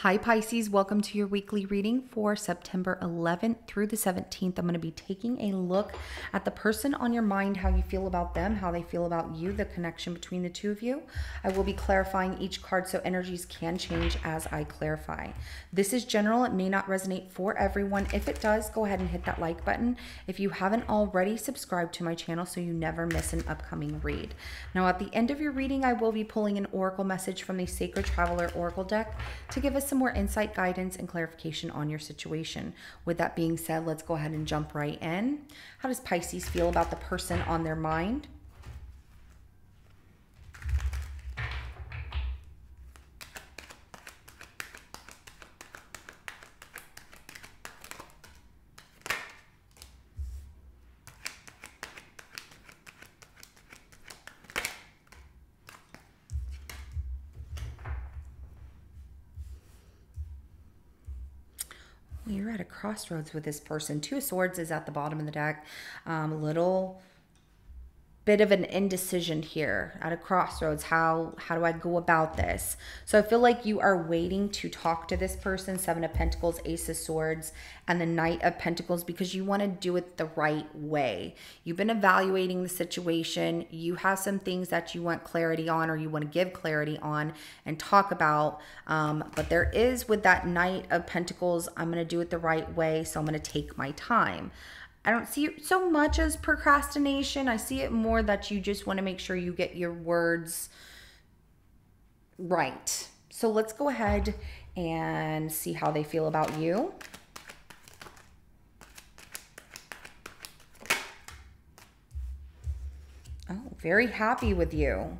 Hi Pisces, welcome to your weekly reading for September 11th through the 17th. I'm going to be taking a look at the person on your mind, how you feel about them, how they feel about you, the connection between the two of you. I will be clarifying each card so energies can change as I clarify. This is general. It may not resonate for everyone. If it does, go ahead and hit that like button. If you haven't already, subscribe to my channel so you never miss an upcoming read. Now at the end of your reading, I will be pulling an oracle message from the Sacred Traveler Oracle deck to give us some more insight, guidance, and clarification on your situation. With that being said, let's go ahead and jump right in. How does Pisces feel about the person on their mind? You're at a crossroads with this person. Two of Swords is at the bottom of the deck. A little bit of an indecision here, at a crossroads. How do I go about this? So I feel like you are waiting to talk to this person. Seven of Pentacles, Ace of Swords, and the Knight of Pentacles, because you want to do it the right way. You've been evaluating the situation. You have some things that you want clarity on, or you want to give clarity on and talk about. But there is, with that Knight of Pentacles, I'm going to do it the right way, so I'm going to take my time. I don't see it so much as procrastination. I see it more that you just want to make sure you get your words right. So let's go ahead and see how they feel about you. Oh, very happy with you.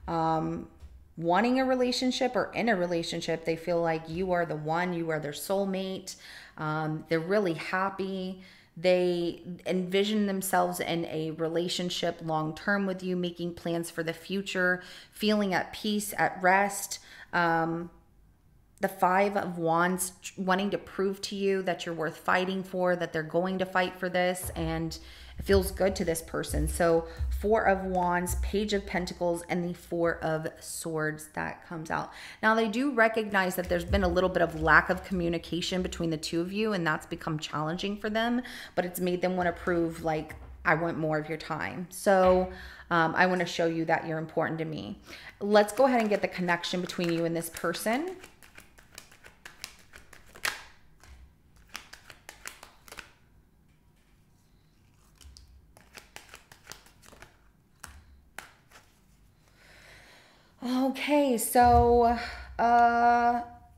Wanting a relationship or in a relationship. They feel like you are the one, you are their soulmate. They're really happy. They envision themselves in a relationship long-term with you, making plans for the future, feeling at peace, at rest. The Five of Wands, wanting to prove to you that you're worth fighting for, that they're going to fight for this, and it feels good to this person. So Four of Wands, Page of Pentacles, and the Four of Swords that comes out. Now they do recognize that there's been a little bit of lack of communication between the two of you, and that's become challenging for them, but it's made them want to prove, like, I want more of your time. So I want to show you that you're important to me. Let's go ahead and get the connection between you and this person. Okay, so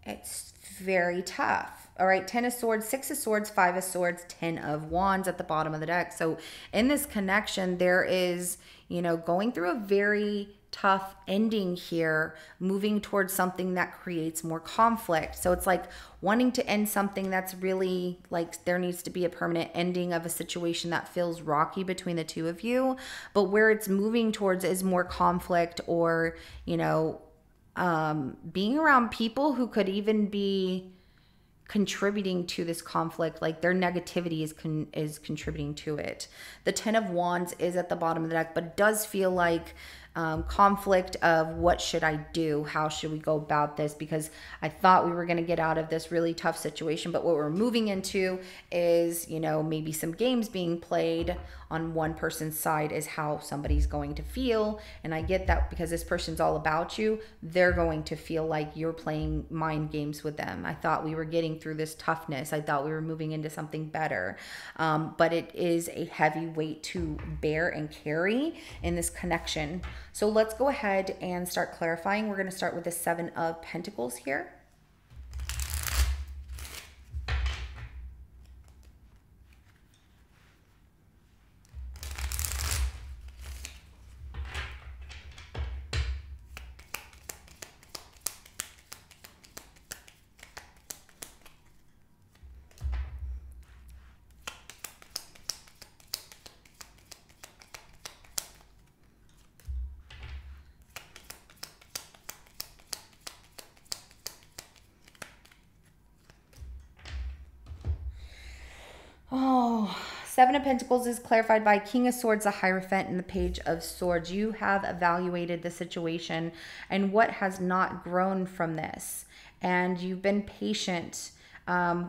it's very tough. All right, 10 of Swords, 6 of Swords, 5 of Swords, 10 of Wands at the bottom of the deck. So in this connection, there is, you know, going through a very tough ending here, moving towards something that creates more conflict. So it's like wanting to end something that's really, like, there needs to be a permanent ending of a situation that feels rocky between the two of you. But where it's moving towards is more conflict, or, you know, being around people who could even be contributing to this conflict, like their negativity is contributing to it. The 10 of Wands is at the bottom of the deck, but it does feel like conflict of what should I do? How should we go about this? Because I thought we were going to get out of this really tough situation, but what we're moving into is, you know, maybe some games being played on one person's side is how somebody's going to feel. And I get that, because this person's all about you. They're going to feel like you're playing mind games with them. I thought we were getting through this toughness. I thought we were moving into something better. But it is a heavy weight to bear and carry in this connection. So let's go ahead and start clarifying. We're going to start with the 7 of Pentacles here. Oh, 7 of Pentacles is clarified by King of Swords, the Hierophant, and the Page of Swords. You have evaluated the situation and what has not grown from this. and you've been patient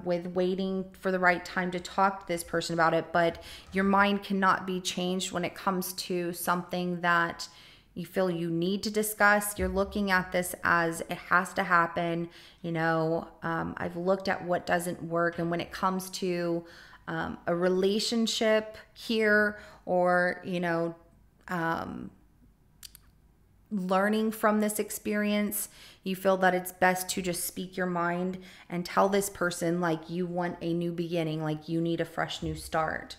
with waiting for the right time to talk to this person about it, but your mind cannot be changed when it comes to something that you feel you need to discuss. You're looking at this as it has to happen. I've looked at what doesn't work, and when it comes to a relationship here, or learning from this experience, you feel that it's best to just speak your mind and tell this person like you want a new beginning, like you need a fresh new start.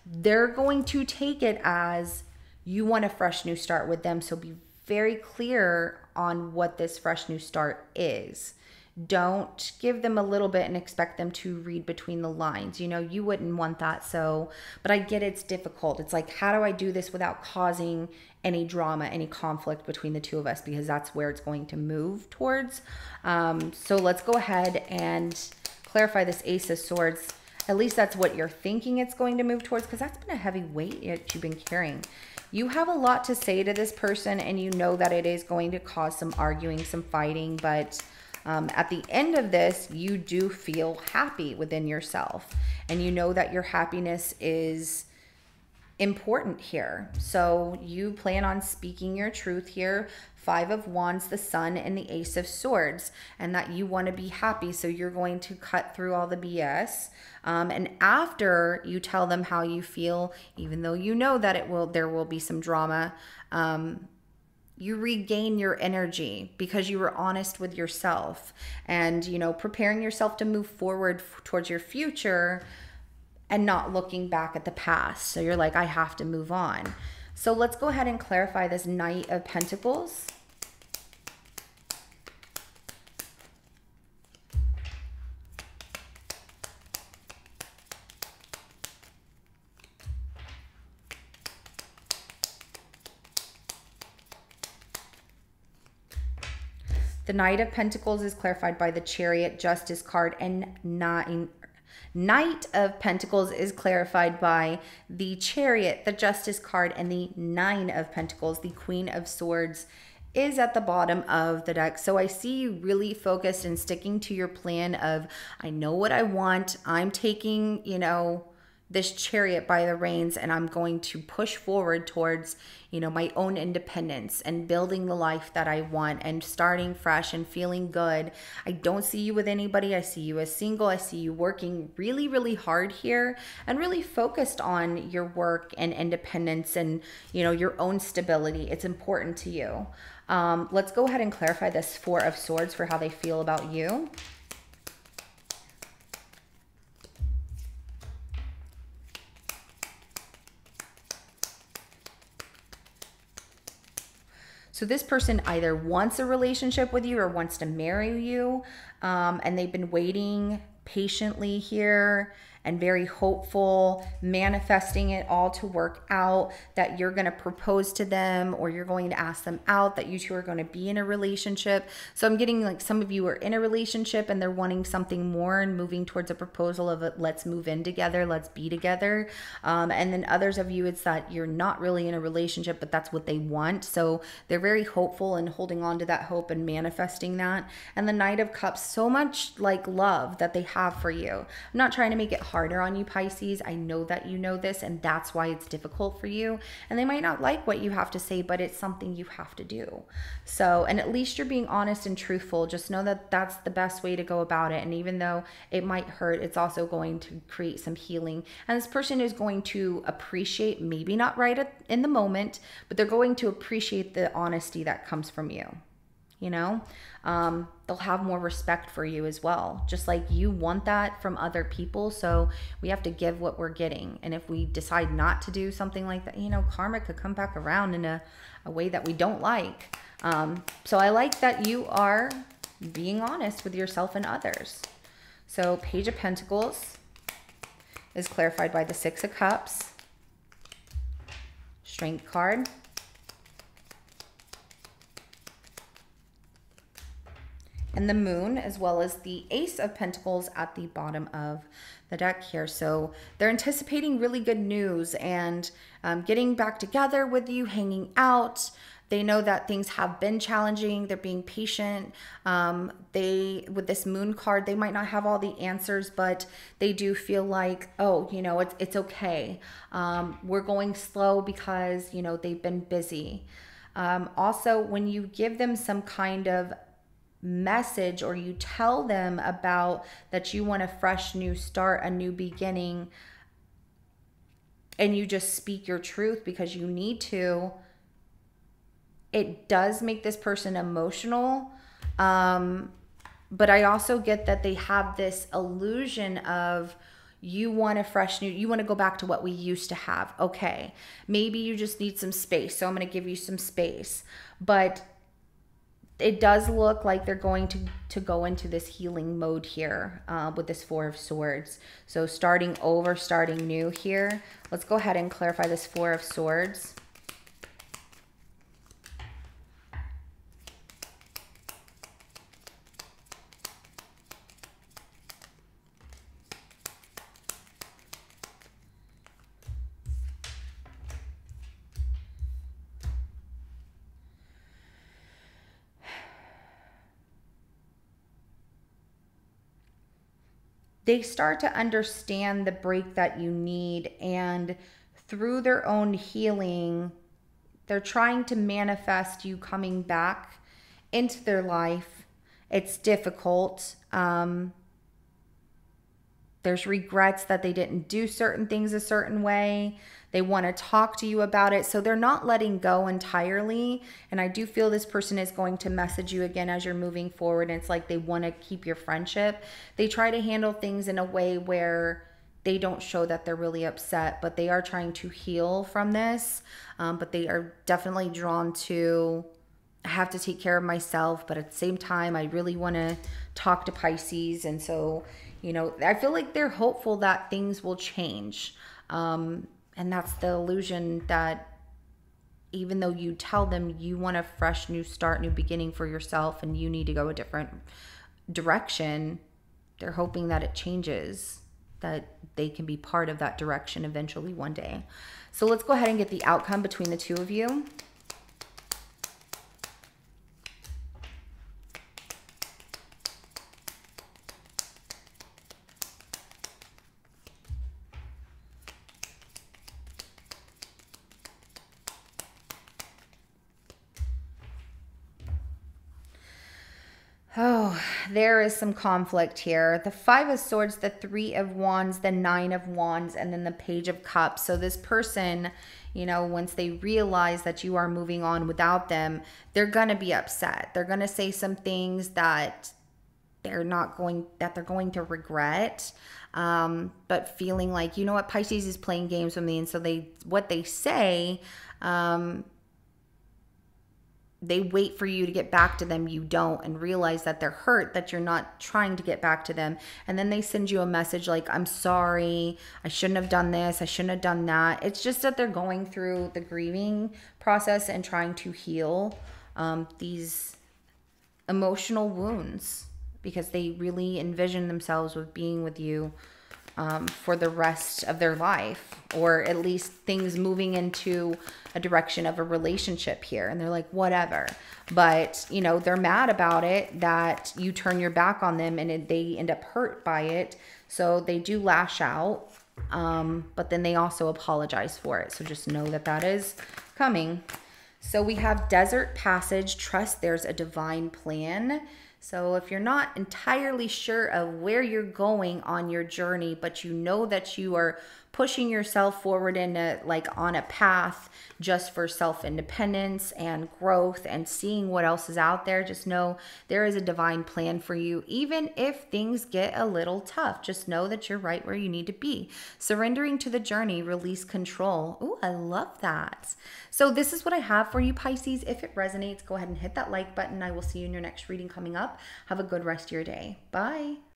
They're going to take it as you want a fresh new start with them. So be very clear on what this fresh new start is. Don't give them a little bit and expect them to read between the lines. You wouldn't want that. But I get it's difficult. It's like, how do I do this without causing any drama, any conflict between the two of us? Because that's where it's going to move towards. So let's go ahead and clarify this Ace of Swords. At least that's what you're thinking it's going to move towards, because that's been a heavy weight that you've been carrying. You have a lot to say to this person, and you know that it is going to cause some arguing, some fighting, but at the end of this, you do feel happy within yourself, and you know that your happiness is important here. So you plan on speaking your truth here. 5 of Wands, the Sun, and the Ace of Swords, and that you want to be happy. So you're going to cut through all the BS. And after you tell them how you feel, even though you know that there will be some drama, you regain your energy because you were honest with yourself, and preparing yourself to move forward towards your future and not looking back at the past. So you're like, I have to move on. So let's go ahead and clarify this Knight of Pentacles. The Knight of Pentacles is clarified by the Chariot, Justice card, and Knight of Pentacles is clarified by the Chariot, the Justice card, and the 9 of Pentacles. The Queen of Swords is at the bottom of the deck. So I see you really focused and sticking to your plan of, I know what I want. I'm taking, this Chariot by the reins, and I'm going to push forward towards, my own independence and building the life that I want and starting fresh and feeling good. I don't see you with anybody. I see you as single. I see you working really, really hard here and really focused on your work and independence and, your own stability. It's important to you. Let's go ahead and clarify this 4 of Swords for how they feel about you. So this person either wants a relationship with you or wants to marry you, and they've been waiting patiently here and very hopeful, manifesting it all to work out, that you're going to propose to them or you're going to ask them out, that you two are going to be in a relationship. So I'm getting like some of you are in a relationship and they're wanting something more and moving towards a proposal of let's move in together, let's be together. And then others of you, it's that you're not really in a relationship, but that's what they want. So they're very hopeful and holding on to that hope and manifesting that. And the Knight of Cups, so much like love that they have for you. I'm not trying to make it harder on you, Pisces. I know that you know this, and that's why it's difficult for you. And they might not like what you have to say, but it's something you have to do. So, and at least you're being honest and truthful. Just know that that's the best way to go about it. And even though it might hurt, it's also going to create some healing. And this person is going to appreciate, maybe not right in the moment, but they're going to appreciate the honesty that comes from you. They'll have more respect for you as well, just like you want that from other people. So we have to give what we're getting. And if we decide not to do something like that, karma could come back around in a way that we don't like. So I like that you are being honest with yourself and others. So Page of Pentacles is clarified by the 6 of Cups, Strength card, and the Moon, as well as the Ace of Pentacles at the bottom of the deck here. So they're anticipating really good news and getting back together with you, hanging out. They know that things have been challenging. They're being patient. With this moon card, they might not have all the answers, but they do feel like, oh, it's okay. We're going slow because, they've been busy. Also, when you give them some kind of message, or you tell them about that you want a fresh new start, a new beginning, and you just speak your truth because you need to, it does make this person emotional. But I also get that they have this illusion of, you want a fresh new, you want to go back to what we used to have. Okay, maybe you just need some space, so I'm going to give you some space. But it does look like they're going to go into this healing mode here with this Four of Swords. So starting over, starting new here. Let's go ahead and clarify this Four of Swords. They start to understand the break that you need, and through their own healing, they're trying to manifest you coming back into their life. It's difficult. There's regrets that they didn't do certain things a certain way. They want to talk to you about it. So they're not letting go entirely. And I do feel this person is going to message you again as you're moving forward. And it's like they want to keep your friendship. They try to handle things in a way where they don't show that they're really upset, but they are trying to heal from this. But they are definitely drawn to, I have to take care of myself, but at the same time, I really want to talk to Pisces. And so, I feel like they're hopeful that things will change. And that's the illusion, that even though you tell them you want a fresh new start, new beginning for yourself, and you need to go a different direction, they're hoping that it changes, that they can be part of that direction eventually one day. So let's go ahead and get the outcome between the two of you. Oh, there is some conflict here. The Five of Swords, the Three of Wands, the Nine of Wands, and then the Page of Cups. So this person, once they realize that you are moving on without them, they're going to be upset. They're going to say some things that they're going to regret. But feeling like, what, Pisces is playing games with me. And so what they say, they wait for you to get back to them. You don't, and realize that they're hurt that you're not trying to get back to them. And then they send you a message like, I'm sorry, I shouldn't have done this, I shouldn't have done that. It's just that they're going through the grieving process and trying to heal these emotional wounds, because they really envision themselves with being with you for the rest of their life, or at least things moving into a direction of a relationship here. And they're like, whatever. But, they're mad about it, that you turn your back on them, and they end up hurt by it. So they do lash out, but then they also apologize for it. So just know that that is coming. So we have Desert Passage, trust there's a divine plan. So if you're not entirely sure of where you're going on your journey, but you know that you are pushing yourself forward on a path just for self-independence and growth and seeing what else is out there, just know there is a divine plan for you. Even if things get a little tough, just know that you're right where you need to be. Surrendering to the journey, release control. Ooh, I love that. So this is what I have for you, Pisces. If it resonates, go ahead and hit that like button. I will see you in your next reading coming up. Have a good rest of your day. Bye.